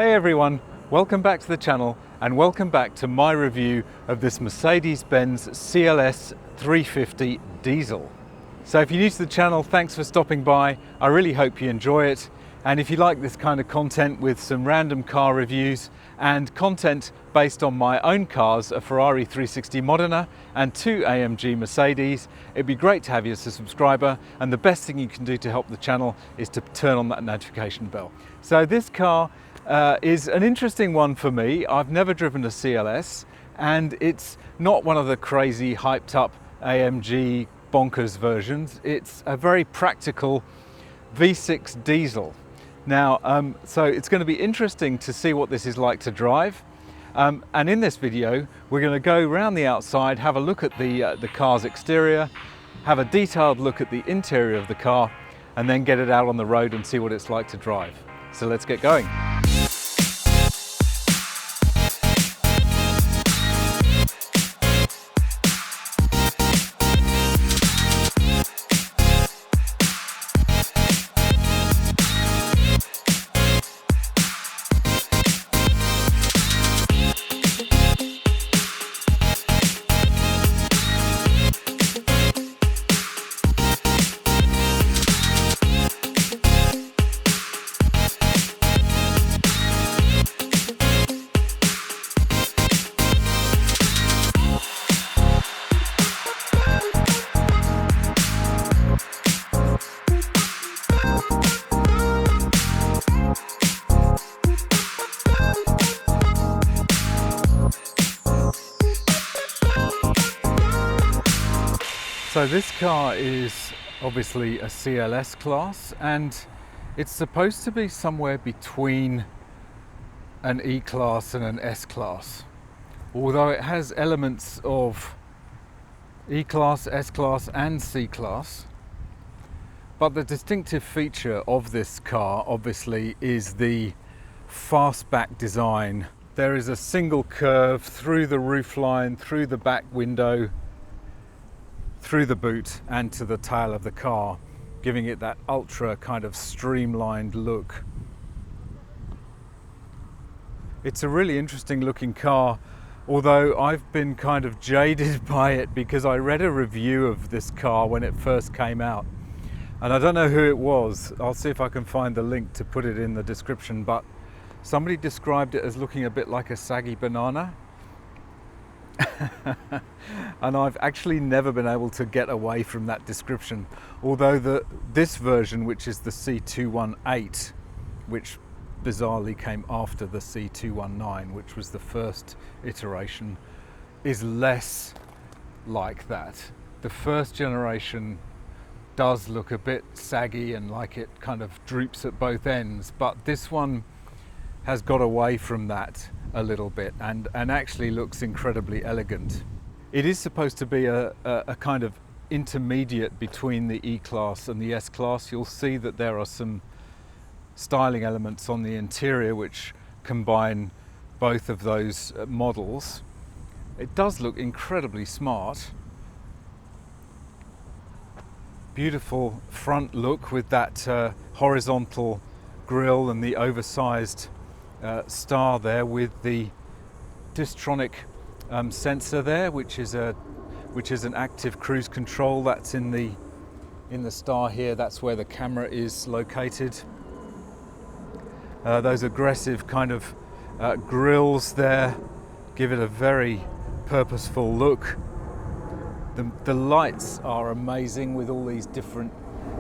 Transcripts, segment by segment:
Hey everyone, welcome back to the channel and welcome back to my review of this Mercedes-Benz CLS350 diesel. So if you're new to the channel, thanks for stopping by. I really hope you enjoy it. And if you like this kind of content with some random car reviews and content based on my own cars, a Ferrari 360 Modena and two AMG Mercedes, it'd be great to have you as a subscriber, and the best thing you can do to help the channel is to turn on that notification bell. So this car is an interesting one for me. I've never driven a CLS, and it's not one of the crazy hyped up AMG bonkers versions. It's a very practical V6 diesel. Now, so it's going to be interesting to see what this is like to drive. And in this video, we're going to go around the outside, have a look at the car's exterior, have a detailed look at the interior of the car, and then get it out on the road and see what it's like to drive. So let's get going. So this car is obviously a CLS class, and it's supposed to be somewhere between an E-class and an S-class. Although it has elements of E-class, S-class and C-class. But the distinctive feature of this car obviously is the fastback design. There is a single curve through the roofline, through the back window, through the boot and to the tail of the car, giving it that ultra kind of streamlined look. It's a really interesting looking car, although I've been kind of jaded by it because I read a review of this car when it first came out, and I don't know who it was. I'll see if I can find the link to put it in the description, but somebody described it as looking a bit like a saggy banana. And I've actually never been able to get away from that description, although this version, which is the C218, which bizarrely came after the C219, which was the first iteration, is less like that. The first generation does look a bit saggy and like it kind of droops at both ends, but this one has got away from that a little bit and actually looks incredibly elegant. It is supposed to be a kind of intermediate between the E-class and the S-class. You'll see that there are some styling elements on the interior which combine both of those models. It does look incredibly smart. Beautiful front look with that horizontal grille and the oversized star there, with the Distronic sensor there, which is an active cruise control. That's in the star here. That's where the camera is located. Those aggressive kind of grills there give it a very purposeful look. The lights are amazing with all these different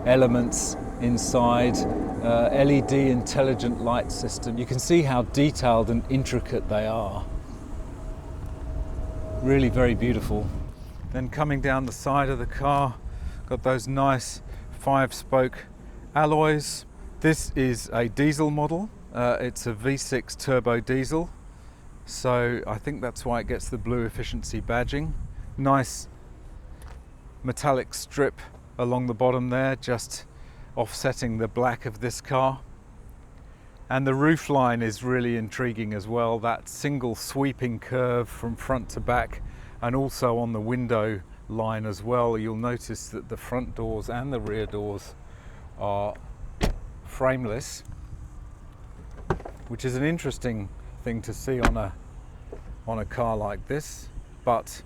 elements inside. LED intelligent light system. You can see how detailed and intricate they are. Really very beautiful. Then coming down the side of the car, got those nice 5-spoke alloys. This is a diesel model. It's a V6 turbo diesel, so I think that's why it gets the BlueEfficiency badging. Nice metallic strip along the bottom there, just offsetting the black of this car. And the roofline is really intriguing as well, that single sweeping curve from front to back, and also on the window line as well. You'll notice that the front doors and the rear doors are frameless, which is an interesting thing to see on a car like this, but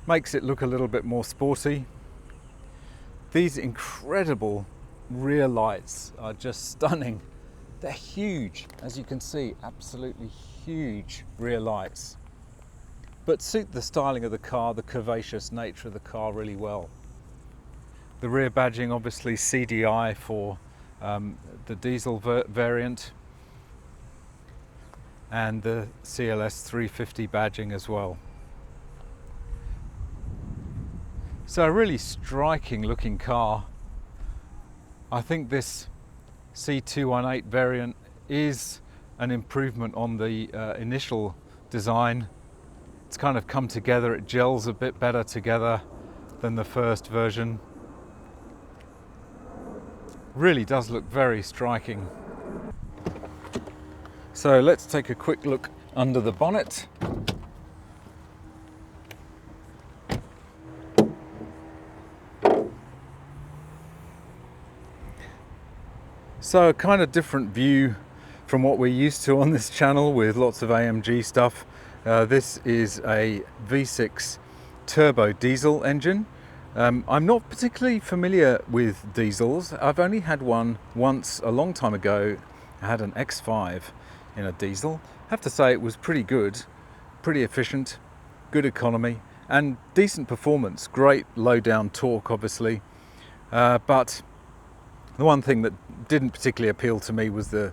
makes it look a little bit more sporty. These incredible rear lights are just stunning. They're huge, as you can see, absolutely huge rear lights, but suit the styling of the car, the curvaceous nature of the car really well. The rear badging, obviously CDI for the diesel variant, and the CLS350 badging as well. So a really striking looking car. I think this C218 variant is an improvement on the initial design. It's kind of come together, it gels a bit better together than the first version. Really does look very striking. So let's take a quick look under the bonnet. So a kind of different view from what we're used to on this channel with lots of AMG stuff. This is a V6 turbo diesel engine. I'm not particularly familiar with diesels. I've only had one once a long time ago. I had an X5 in a diesel. I have to say it was pretty good, pretty efficient, good economy and decent performance, great low down torque obviously, but the one thing that didn't particularly appeal to me was the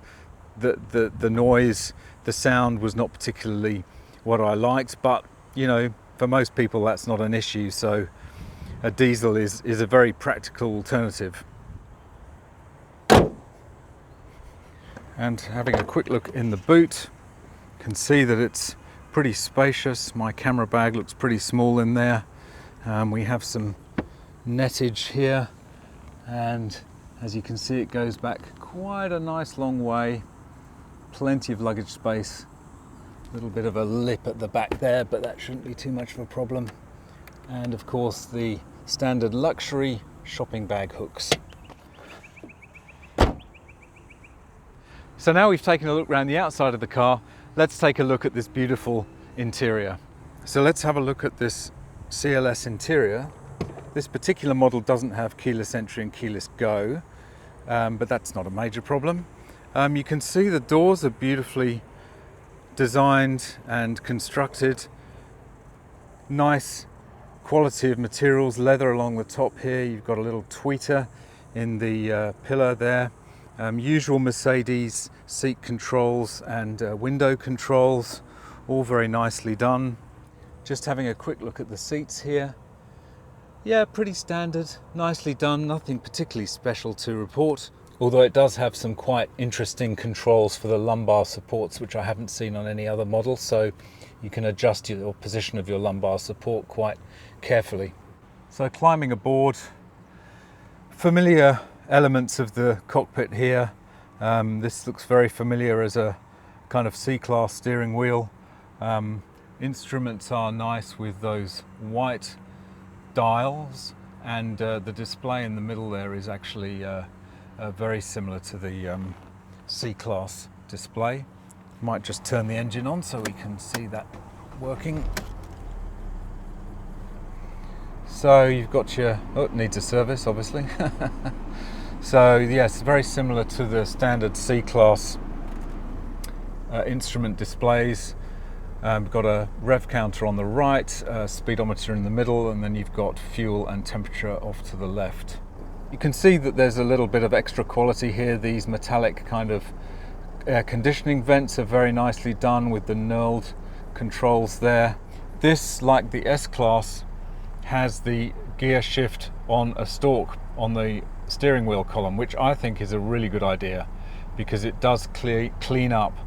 noise. The sound was not particularly what I liked, but you know, for most people that's not an issue, so a diesel is a very practical alternative. And having a quick look in the boot, you can see that it's pretty spacious. My camera bag looks pretty small in there. We have some nettage here, and as you can see it goes back quite a nice long way. Plenty of luggage space. A little bit of a lip at the back there, but that shouldn't be too much of a problem. And of course the standard luxury shopping bag hooks. So now we've taken a look around the outside of the car, let's take a look at this beautiful interior. So let's have a look at this CLS interior. This particular model doesn't have keyless entry and keyless go, but that's not a major problem. You can see the doors are beautifully designed and constructed. Nice quality of materials, leather along the top here. You've got a little tweeter in the pillar there. Usual Mercedes seat controls and window controls, all very nicely done. Just having a quick look at the seats here. Yeah, pretty standard, nicely done, nothing particularly special to report. Although it does have some quite interesting controls for the lumbar supports, which I haven't seen on any other model, so you can adjust your position of your lumbar support quite carefully. So climbing aboard, familiar elements of the cockpit here. This looks very familiar as a kind of C-Class steering wheel. Instruments are nice with those white dials, and the display in the middle there is actually very similar to the C-Class display. Might just turn the engine on so we can see that working. So you've got your, oh, it needs a service obviously. So yes, very similar to the standard C-Class instrument displays. We've got a rev counter on the right, a speedometer in the middle, and then you've got fuel and temperature off to the left. You can see that there's a little bit of extra quality here. These metallic kind of air conditioning vents are very nicely done with the knurled controls there. This, like the S-Class, has the gear shift on a stalk on the steering wheel column, which I think is a really good idea because it does clean up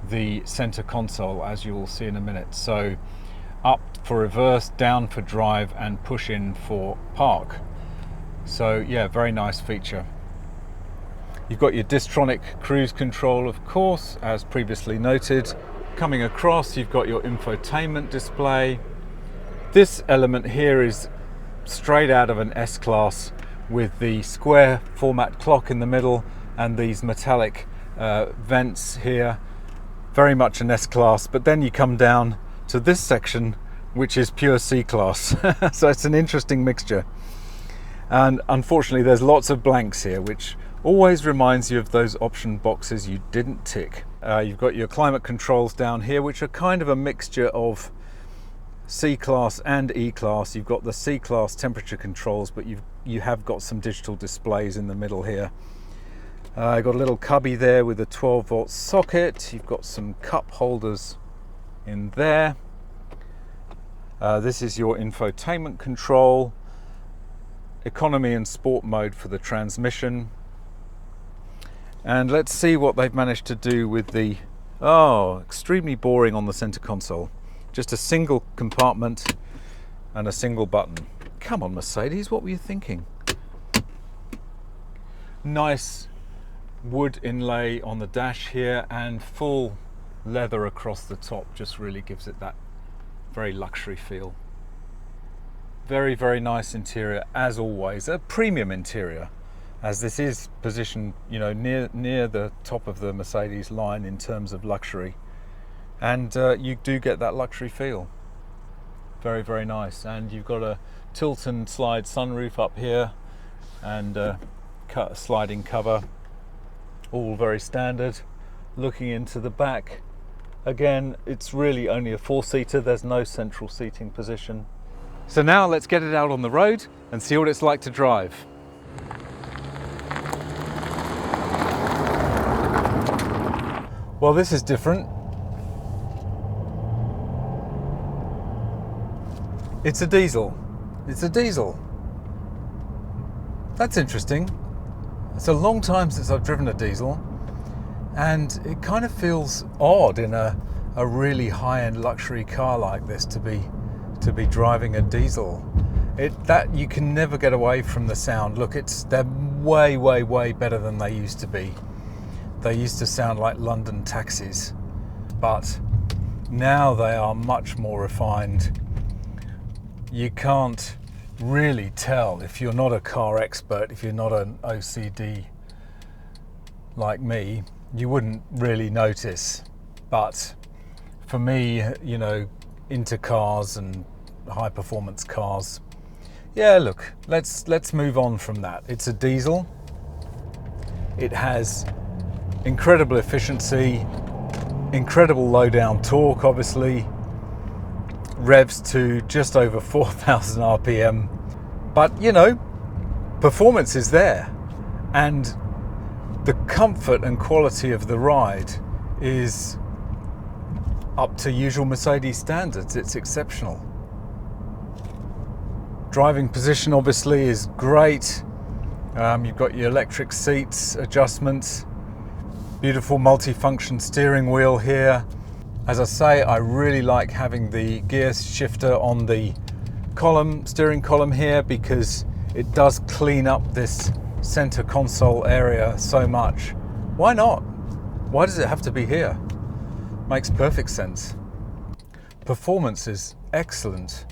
the center console, as you will see in a minute. So up for reverse, down for drive, and push in for park. So yeah, very nice feature. You've got your Distronic cruise control, of course, as previously noted. Coming across, you've got your infotainment display. This element here is straight out of an S-Class with the square format clock in the middle and these metallic vents here. very much an S-Class, but then you come down to this section, which is pure C-Class. So it's an interesting mixture. And unfortunately, there's lots of blanks here, which always reminds you of those option boxes you didn't tick. You've got your climate controls down here, which are kind of a mixture of C-Class and E-Class. You've got the C-Class temperature controls, but you have got some digital displays in the middle here. You've got a little cubby there with a 12-volt socket. You've got some cup holders in there. This is your infotainment control, economy and sport mode for the transmission. And let's see what they've managed to do with the, extremely boring on the center console. Just a single compartment and a single button. Come on, Mercedes, what were you thinking? Nice wood inlay on the dash here, and full leather across the top just really gives it that very luxury feel. Very, very nice interior as always. A premium interior, as this is positioned, you know, near the top of the Mercedes line in terms of luxury, and you do get that luxury feel. Very, very nice. And you've got a tilt and slide sunroof up here, and a sliding cover, all very standard. Looking into the back, again, it's really only a 4-seater. There's no central seating position. So now let's get it out on the road and see what it's like to drive. Well, this is different. It's a diesel. It's a diesel. That's interesting. It's a long time since I've driven a diesel, and it kind of feels odd in a really high-end luxury car like this to be driving a diesel. That you can never get away from the sound. Look, they're way, way, way better than they used to be. They used to sound like London taxis, but now they are much more refined. You can't really tell if you're not a car expert, if you're not an OCD like me, you wouldn't really notice. But for me, you know, into cars and high performance cars, yeah, look, let's move on from that. It's a diesel. It has incredible efficiency, incredible low down torque, obviously, revs to just over 4,000 RPM. But you know, performance is there, and the comfort and quality of the ride is up to usual Mercedes standards. It's exceptional. Driving position obviously is great. You've got your electric seats adjustments, beautiful multi-function steering wheel here. As I say, I really like having the gear shifter on the steering column here, because it does clean up this center console area so much. Why not? Why does it have to be here? Makes perfect sense. Performance is excellent,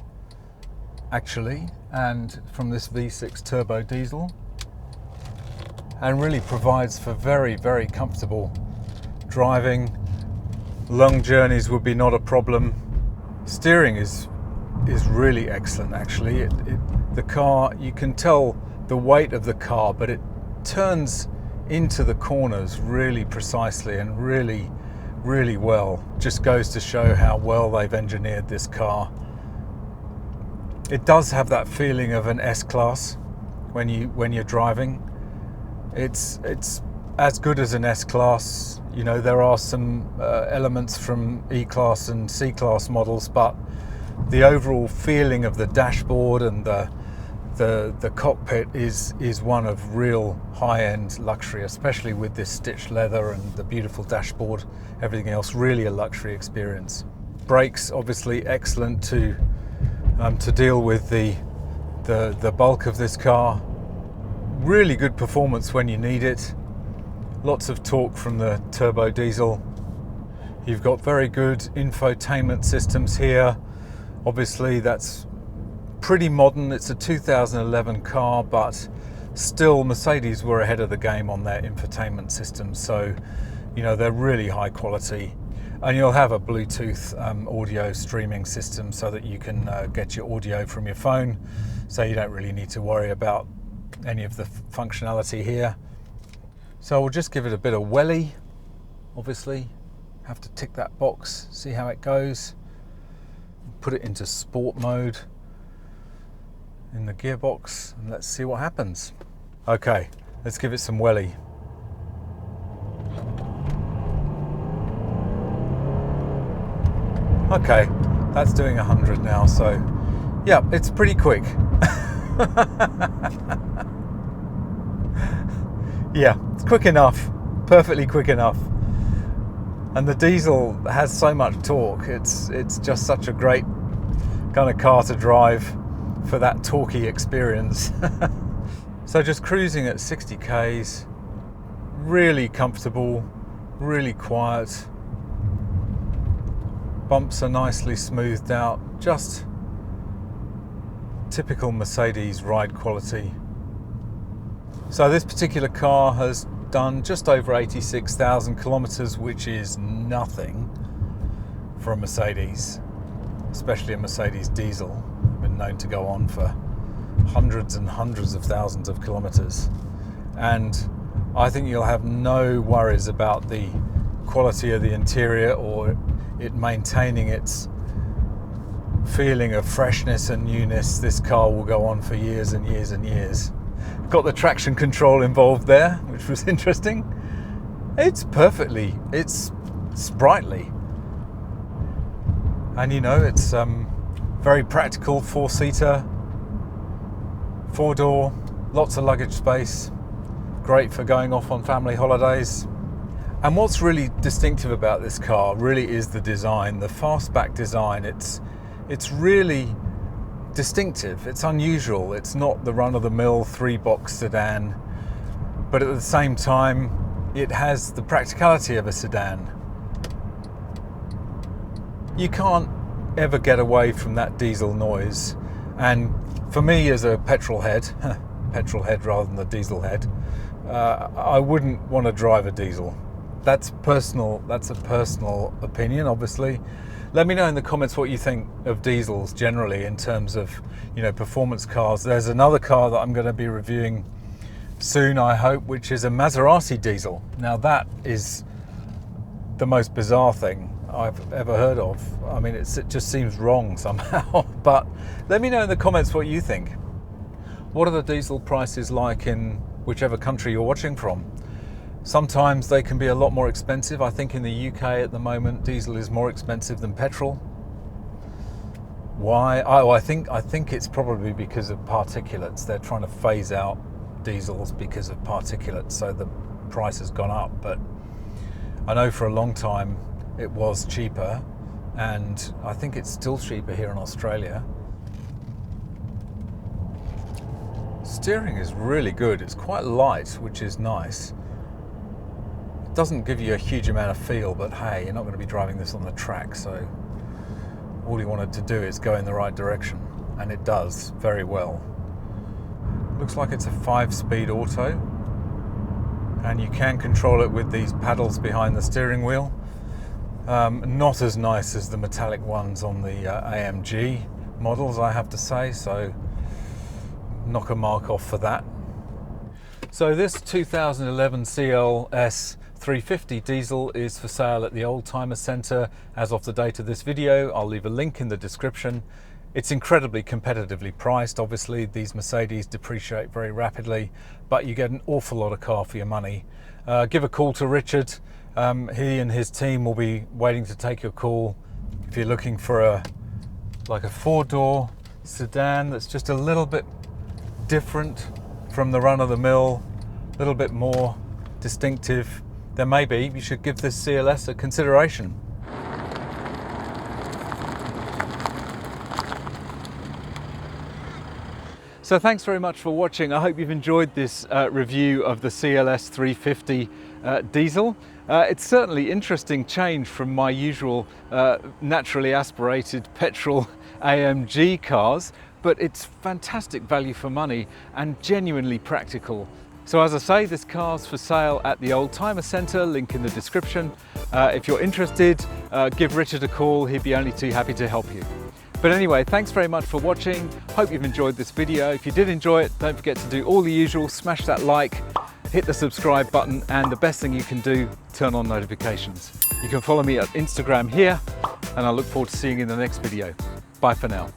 actually, and from this V6 turbo diesel, and really provides for very, very comfortable driving. Long journeys would be not a problem. Steering is really excellent, actually. The car, you can tell the weight of the car, but it turns into the corners really precisely and really, really well. Just goes to show how well they've engineered this car. It does have that feeling of an S-Class when you're driving. It's as good as an S-Class. You know, there are some elements from E-Class and C-Class models, but the overall feeling of the dashboard and the cockpit is one of real high-end luxury, especially with this stitched leather and the beautiful dashboard. Everything else, really a luxury experience. Brakes obviously excellent to deal with the bulk of this car. Really good performance when you need it. Lots of torque from the turbo diesel. You've got very good infotainment systems here. Obviously that's pretty modern. It's a 2011 car, but still Mercedes were ahead of the game on their infotainment systems. So, you know, they're really high quality. And you'll have a Bluetooth audio streaming system so that you can get your audio from your phone, so you don't really need to worry about any of the functionality here. So we'll just give it a bit of welly, obviously. Have to tick that box, see how it goes. Put it into sport mode in the gearbox, and let's see what happens. Okay, let's give it some welly. Okay, that's doing 100 now, so yeah, it's pretty quick. Yeah, it's quick enough, perfectly quick enough. And the diesel has so much torque, it's just such a great kind of car to drive for that torquey experience. So just cruising at 60 k's, really comfortable, really quiet. Bumps are nicely smoothed out, just typical Mercedes ride quality. So this particular car has done just over 86,000 kilometers, which is nothing for a Mercedes, especially a Mercedes diesel. They've been known to go on for hundreds and hundreds of thousands of kilometers. And I think you'll have no worries about the quality of the interior or it maintaining its feeling of freshness and newness. This car will go on for years and years and years. Got the traction control involved there, which was interesting. It's sprightly. And you know, it's very practical, 4-seater, 4-door, lots of luggage space, great for going off on family holidays. And what's really distinctive about this car really is the design, the fastback design. It's really distinctive, it's unusual. It's not the run-of-the-mill 3-box sedan, but at the same time it has the practicality of a sedan. You can't ever get away from that diesel noise, and for me as a petrol head rather than the diesel head, I wouldn't want to drive a diesel. That's a personal opinion, obviously. Let me know in the comments what you think of diesels generally in terms of, you know, performance cars. There's another car that I'm going to be reviewing soon, I hope, which is a Maserati diesel. Now that is the most bizarre thing I've ever heard of. I mean, it just seems wrong somehow. But let me know in the comments what you think. What are the diesel prices like in whichever country you're watching from? Sometimes they can be a lot more expensive. I think in the UK at the moment, diesel is more expensive than petrol. Why? Oh, I think it's probably because of particulates. They're trying to phase out diesels because of particulates, so the price has gone up. But I know for a long time it was cheaper, and I think it's still cheaper here in Australia. Steering is really good. It's quite light, which is nice. Doesn't give you a huge amount of feel, but hey, you're not going to be driving this on the track, so all you wanted to do is go in the right direction, and it does very well. Looks like it's a 5-speed auto, and you can control it with these paddles behind the steering wheel. Not as nice as the metallic ones on the AMG models, I have to say, so knock a mark off for that. So this 2011 CLS350 diesel is for sale at the Oldtimer Centre as of the date of this video. I'll leave a link in the description. It's incredibly competitively priced. Obviously these Mercedes depreciate very rapidly, but you get an awful lot of car for your money. Give a call to Richard. He and his team will be waiting to take your call if you're looking for like a 4-door sedan that's just a little bit different from the run-of-the-mill, a little bit more distinctive. Then maybe you should give this CLS a consideration. So thanks very much for watching. I hope you've enjoyed this review of the CLS350 diesel. It's certainly interesting change from my usual naturally aspirated petrol AMG cars, but it's fantastic value for money and genuinely practical. So as I say, this car's for sale at the Oldtimer Centre, link in the description. If you're interested, give Richard a call, he'd be only too happy to help you. But anyway, thanks very much for watching. Hope you've enjoyed this video. If you did enjoy it, don't forget to do all the usual, smash that like, hit the subscribe button, and the best thing you can do, turn on notifications. You can follow me at Instagram here, and I look forward to seeing you in the next video. Bye for now.